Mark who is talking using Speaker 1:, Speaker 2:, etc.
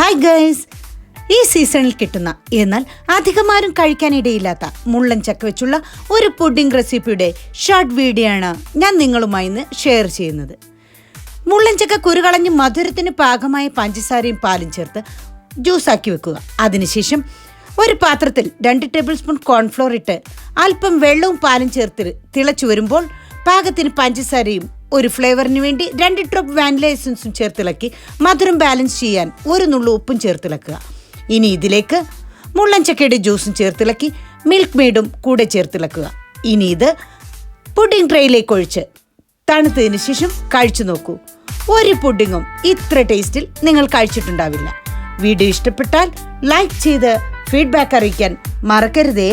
Speaker 1: Hi guys, ഈ സീസണിൽ കിട്ടുന്ന എന്നാൽ അധികമാരും കഴിക്കാനിടയില്ലാത്ത മുള്ളൻ ചക്ക വെച്ചുള്ള ഒരു പുഡിംഗ് റെസിപ്പിയുടെ ഷോർട്ട് വീഡിയോ ആണ് ഞാൻ നിങ്ങളുമായി ഇന്ന് ഷെയർ ചെയ്യുന്നത്. മുള്ളൻ ചക്ക കുരുകളഞ്ഞ് മധുരത്തിന് പാകമായ പഞ്ചസാരയും പാലും ചേർത്ത് ജ്യൂസാക്കി വെക്കുക. അതിനുശേഷം ഒരു പാത്രത്തിൽ 2 ടേബിൾ സ്പൂൺ കോൺഫ്ലോർ ഇട്ട് അല്പം വെള്ളവും പാലും ചേർത്ത് തിളച്ചു വരുമ്പോൾ പാകത്തിന് പഞ്ചസാരയും ഒരു ഫ്ലേവറിന് വേണ്ടി 2 ഡ്രോപ്പ് വാനില എസൻസും ചേർത്തിളക്കി മധുരം ബാലൻസ് ചെയ്യാൻ ഒരു നുള്ളു ഉപ്പും ചേർത്തിളക്കുക. ഇനി ഇതിലേക്ക് മുള്ളൻ ചക്കയുടെ ജ്യൂസും ചേർത്തിളക്കി മിൽക്ക് മെയ്ഡും കൂടെ ചേർത്തിളക്കുക. ഇനി ഇത് പുഡിംഗ് ട്രേയിലേക്ക് ഒഴിച്ച് തണുത്തതിന് ശേഷം കഴിച്ചു നോക്കൂ. ഒരു പുഡിങ്ങും ഇത്ര ടേസ്റ്റിൽ നിങ്ങൾ കഴിച്ചിട്ടുണ്ടാവില്ല. വീഡിയോ ഇഷ്ടപ്പെട്ടാൽ ലൈക്ക് ചെയ്ത് ഫീഡ്ബാക്ക് അറിയിക്കാൻ മറക്കരുതേ.